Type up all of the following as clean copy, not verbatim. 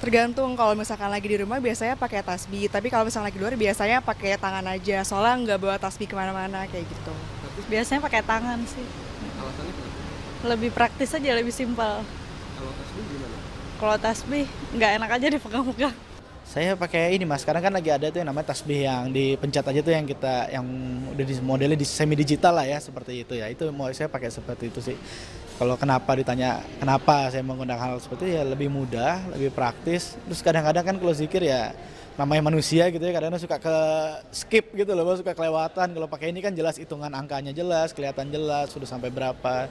Tergantung, kalau misalkan lagi di rumah biasanya pakai tasbih, tapi kalau misalkan lagi di luar biasanya pakai tangan aja, soalnya nggak bawa tasbih kemana-mana kayak gitu. Tapi Biasanya pakai tangan sih. alasannya kenapa? Lebih praktis aja, lebih simpel. Kalau tasbih gimana? Kalau tasbih nggak enak aja dipegang-pegang. Saya pakai ini Mas, sekarang kan lagi ada tuh yang namanya tasbih yang dipencet aja tuh yang udah di modelnya di semi digital lah ya seperti itu ya. Itu mau saya pakai seperti itu sih. Kalau kenapa ditanya kenapa saya menggunakan hal seperti itu ya lebih mudah, lebih praktis. Terus kadang-kadang kan kalau zikir ya namanya manusia gitu ya kadang-kadang suka ke skip gitu loh, suka kelewatan. Kalau pakai ini kan jelas hitungan angkanya jelas, kelihatan jelas sudah sampai berapa.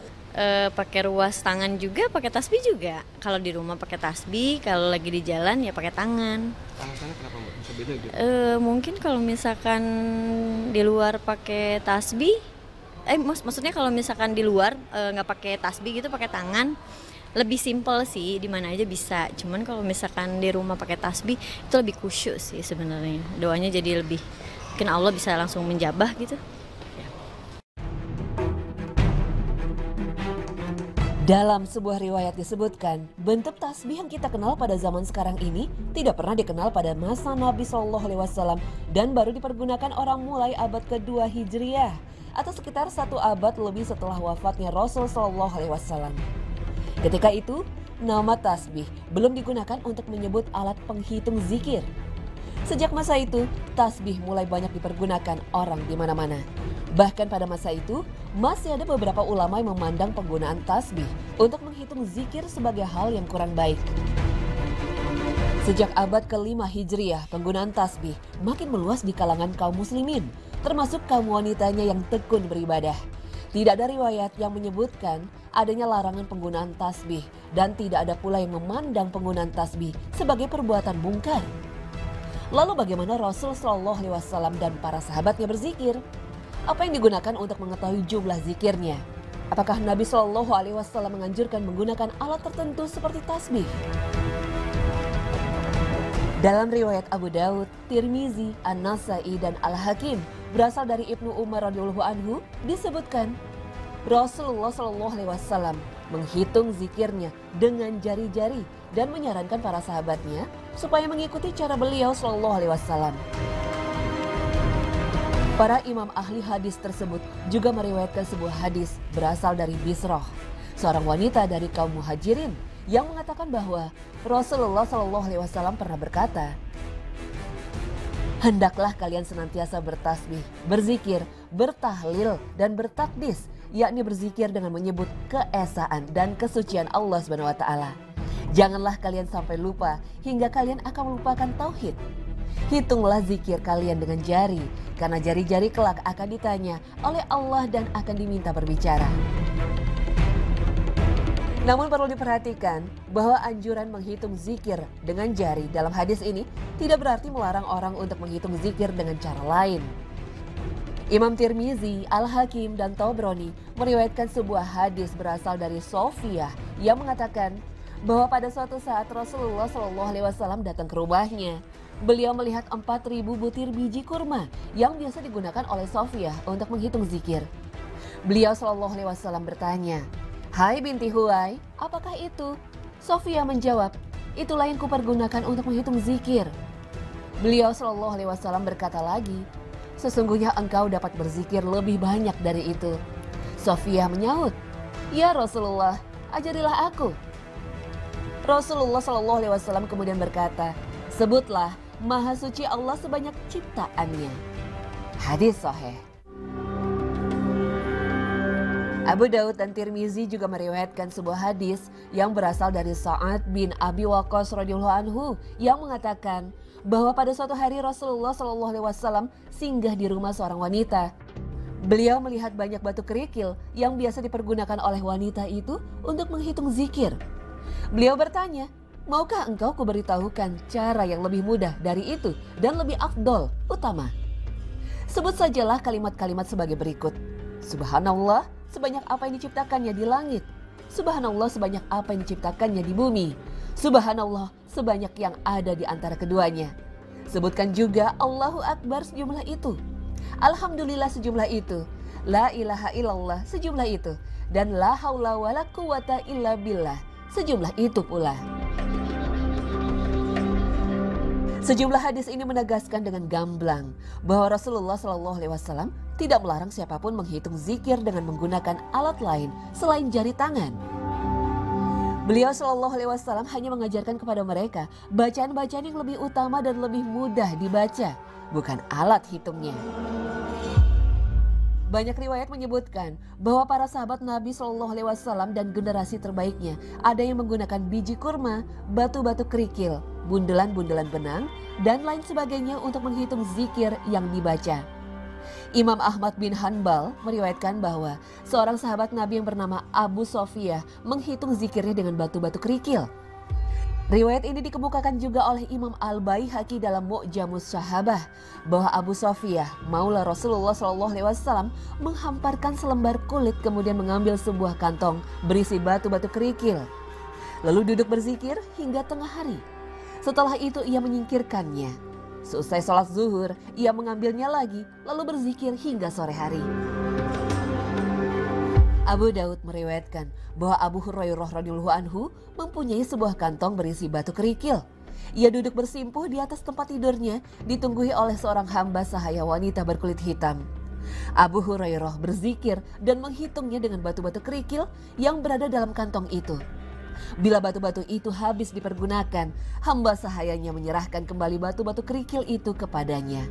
Pakai ruas tangan juga, pakai tasbih juga. Kalau di rumah pakai tasbih, kalau lagi di jalan ya pakai tangan. Alasannya kenapa Mbak? Bisa beda gitu? Mungkin kalau misalkan di luar pakai tasbih, maksudnya kalau misalkan di luar nggak pakai tasbih gitu, pakai tangan, lebih simpel sih, di mana aja bisa. Cuman kalau misalkan di rumah pakai tasbih itu lebih khusyuk sih sebenarnya. Doanya jadi lebih, mungkin Allah bisa langsung menjabah gitu. Dalam sebuah riwayat disebutkan, bentuk tasbih yang kita kenal pada zaman sekarang ini tidak pernah dikenal pada masa Nabi Shallallahu Alaihi Wasallam dan baru dipergunakan orang mulai abad kedua Hijriah atau sekitar 1 abad lebih setelah wafatnya Rasul Shallallahu Alaihi Wasallam. Ketika itu, nama tasbih belum digunakan untuk menyebut alat penghitung zikir. Sejak masa itu, tasbih mulai banyak dipergunakan orang di mana-mana. Bahkan pada masa itu, masih ada beberapa ulama yang memandang penggunaan tasbih untuk menghitung zikir sebagai hal yang kurang baik. Sejak abad ke-5 Hijriah, penggunaan tasbih makin meluas di kalangan kaum muslimin, termasuk kaum wanitanya yang tekun beribadah. Tidak ada riwayat yang menyebutkan adanya larangan penggunaan tasbih dan tidak ada pula yang memandang penggunaan tasbih sebagai perbuatan mungkar. Lalu bagaimana Rasul Shallallahu Alaihi Wasallam dan para sahabatnya berzikir? Apa yang digunakan untuk mengetahui jumlah zikirnya? Apakah Nabi Shallallahu Alaihi Wasallam menganjurkan menggunakan alat tertentu seperti tasbih? Dalam riwayat Abu Daud, Tirmizi, An-Nasai, dan Al-Hakim berasal dari Ibnu Umar radhiyallahu anhu disebutkan Rasulullah Shallallahu Alaihi Wasallam menghitung zikirnya dengan jari-jari dan menyarankan para sahabatnya supaya mengikuti cara beliau Shallallahu Alaihi Wasallam. Para imam ahli hadis tersebut juga meriwayatkan sebuah hadis berasal dari Bisroh, seorang wanita dari kaum muhajirin yang mengatakan bahwa Rasulullah Shallallahu Alaihi Wasallam pernah berkata, "Hendaklah kalian senantiasa bertasbih, berzikir, bertahlil, dan bertakdis, yakni berzikir dengan menyebut keesaan dan kesucian Allah Subhanahu wa Ta'ala. Janganlah kalian sampai lupa hingga kalian akan melupakan tauhid. Hitunglah zikir kalian dengan jari, karena jari-jari kelak akan ditanya oleh Allah dan akan diminta berbicara." Namun perlu diperhatikan bahwa anjuran menghitung zikir dengan jari dalam hadis ini tidak berarti melarang orang untuk menghitung zikir dengan cara lain. Imam Tirmizi, Al-Hakim, dan Tabrani meriwayatkan sebuah hadis berasal dari Sofiyah yang mengatakan bahwa pada suatu saat Rasulullah Shallallahu Alaihi Wasallam datang ke rumahnya. Beliau melihat 4.000 butir biji kurma yang biasa digunakan oleh Sofiyah untuk menghitung zikir. Beliau Shallallahu Alaihi Wasallam bertanya, "Hai binti Huwai, apakah itu?" Sofiyah menjawab, "Itulah yang kupergunakan untuk menghitung zikir." Beliau Shallallahu Alaihi Wasallam berkata lagi, "Sesungguhnya engkau dapat berzikir lebih banyak dari itu." Sofiyah menyaut, "Ya Rasulullah, ajarilah aku." Rasulullah Shallallahu Alaihi Wasallam kemudian berkata, "Sebutlah Maha Suci Allah sebanyak ciptaannya." Hadis sahih. Abu Daud dan Tirmizi juga meriwayatkan sebuah hadis yang berasal dari Sa'ad bin Abi Waqqas radhiyallahu anhu yang mengatakan bahwa pada suatu hari Rasulullah Shallallahu Alaihi Wasallam singgah di rumah seorang wanita. Beliau melihat banyak batu kerikil yang biasa dipergunakan oleh wanita itu untuk menghitung zikir. Beliau bertanya, "Maukah engkau kuberitahukan cara yang lebih mudah dari itu dan lebih afdol, utama?" Sebut sajalah kalimat-kalimat sebagai berikut. Subhanallah sebanyak apa yang diciptakannya di langit. Subhanallah sebanyak apa yang diciptakannya di bumi. Subhanallah sebanyak yang ada di antara keduanya. Sebutkan juga Allahu Akbar sejumlah itu. Alhamdulillah sejumlah itu. La ilaha illallah sejumlah itu. Dan la haula wa la quwata illa billah sejumlah itu pula. Sejumlah hadis ini menegaskan dengan gamblang bahwa Rasulullah SAW tidak melarang siapapun menghitung zikir dengan menggunakan alat lain selain jari tangan. Beliau SAW hanya mengajarkan kepada mereka bacaan-bacaan yang lebih utama dan lebih mudah dibaca, bukan alat hitungnya. Banyak riwayat menyebutkan bahwa para sahabat Nabi SAW dan generasi terbaiknya ada yang menggunakan biji kurma, batu-batu kerikil, bundelan-bundelan benang, dan lain sebagainya untuk menghitung zikir yang dibaca. Imam Ahmad bin Hanbal meriwayatkan bahwa seorang sahabat Nabi yang bernama Abu Sofiyah menghitung zikirnya dengan batu-batu kerikil. Riwayat ini dikemukakan juga oleh Imam Al-Baihaqi dalam Mu'jamus Syahabah bahwa Abu Sofiyah, maula Rasulullah SAW, menghamparkan selembar kulit kemudian mengambil sebuah kantong berisi batu-batu kerikil. Lalu duduk berzikir hingga tengah hari. Setelah itu ia menyingkirkannya. Seusai sholat zuhur, ia mengambilnya lagi lalu berzikir hingga sore hari. Abu Daud meriwayatkan bahwa Abu Hurairah radhiyallahu anhu mempunyai sebuah kantong berisi batu kerikil. Ia duduk bersimpuh di atas tempat tidurnya, ditunggui oleh seorang hamba sahaya wanita berkulit hitam. Abu Hurairah berzikir dan menghitungnya dengan batu-batu kerikil yang berada dalam kantong itu. Bila batu-batu itu habis dipergunakan, hamba sahayanya menyerahkan kembali batu-batu kerikil itu kepadanya.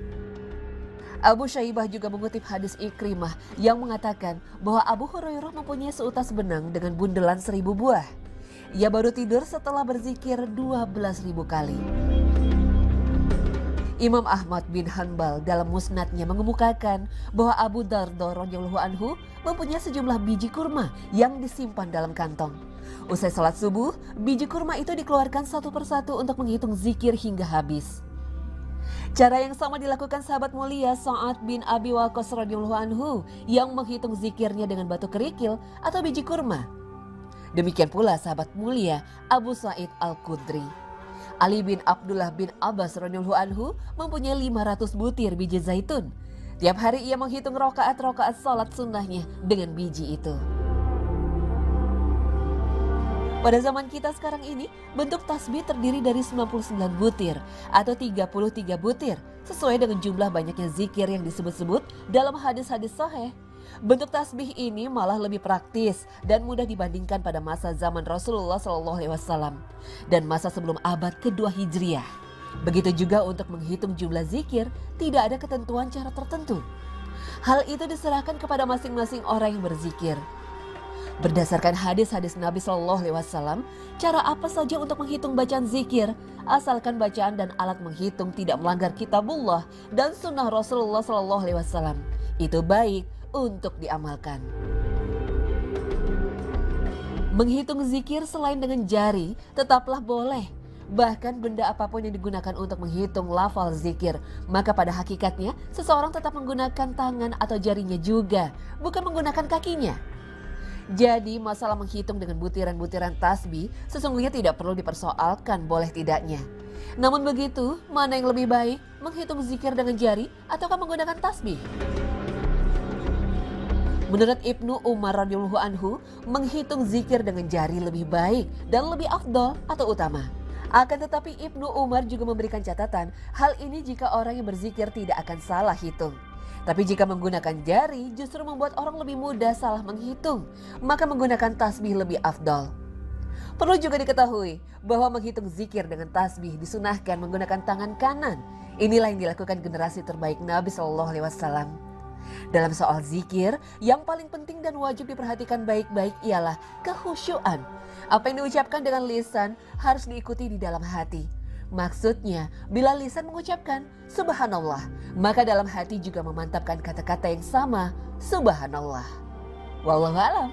Abu Syaibah juga mengutip hadis Ikrimah yang mengatakan bahwa Abu Hurairah mempunyai seutas benang dengan bundelan 1000 buah. Ia baru tidur setelah berzikir 12.000 kali. Imam Ahmad bin Hanbal dalam musnadnya mengemukakan bahwa Abu Darda radhiyallahu anhu mempunyai sejumlah biji kurma yang disimpan dalam kantong. Usai salat subuh, biji kurma itu dikeluarkan satu persatu untuk menghitung zikir hingga habis. Cara yang sama dilakukan sahabat mulia Sa'ad bin Abi Waqqas radhiyallahu anhu yang menghitung zikirnya dengan batu kerikil atau biji kurma. Demikian pula sahabat mulia Abu Sa'id Al-Khudri. Ali bin Abdullah bin Abbas radhiyallahu anhu mempunyai 500 butir biji zaitun. Tiap hari ia menghitung rakaat-rakaat salat sunnahnya dengan biji itu. Pada zaman kita sekarang ini, bentuk tasbih terdiri dari 99 butir atau 33 butir sesuai dengan jumlah banyaknya zikir yang disebut-sebut dalam hadis-hadis sahih. Bentuk tasbih ini malah lebih praktis dan mudah dibandingkan pada masa zaman Rasulullah SAW dan masa sebelum abad kedua Hijriah. Begitu juga untuk menghitung jumlah zikir, tidak ada ketentuan cara tertentu. Hal itu diserahkan kepada masing-masing orang yang berzikir. Berdasarkan hadis-hadis Nabi SAW, cara apa saja untuk menghitung bacaan zikir, asalkan bacaan dan alat menghitung tidak melanggar kitabullah dan sunnah Rasulullah SAW, itu baik untuk diamalkan. Menghitung zikir selain dengan jari tetaplah boleh. Bahkan benda apapun yang digunakan untuk menghitung lafal zikir, maka pada hakikatnya seseorang tetap menggunakan tangan atau jarinya juga, bukan menggunakan kakinya. Jadi masalah menghitung dengan butiran-butiran tasbih sesungguhnya tidak perlu dipersoalkan boleh tidaknya. Namun begitu, mana yang lebih baik, menghitung zikir dengan jari ataukah menggunakan tasbih? Menurut Ibnu Umar radhiyallahu anhu, menghitung zikir dengan jari lebih baik dan lebih afdol atau utama. Akan tetapi Ibnu Umar juga memberikan catatan, hal ini jika orang yang berzikir tidak akan salah hitung. Tapi jika menggunakan jari justru membuat orang lebih mudah salah menghitung, maka menggunakan tasbih lebih afdol. Perlu juga diketahui bahwa menghitung zikir dengan tasbih disunahkan menggunakan tangan kanan. Inilah yang dilakukan generasi terbaik Nabi SAW. Dalam soal zikir, yang paling penting dan wajib diperhatikan baik-baik ialah kekhusyuan. Apa yang diucapkan dengan lisan harus diikuti di dalam hati. Maksudnya, bila lisan mengucapkan subhanallah, maka dalam hati juga memantapkan kata-kata yang sama, subhanallah. Wallahu a'lam.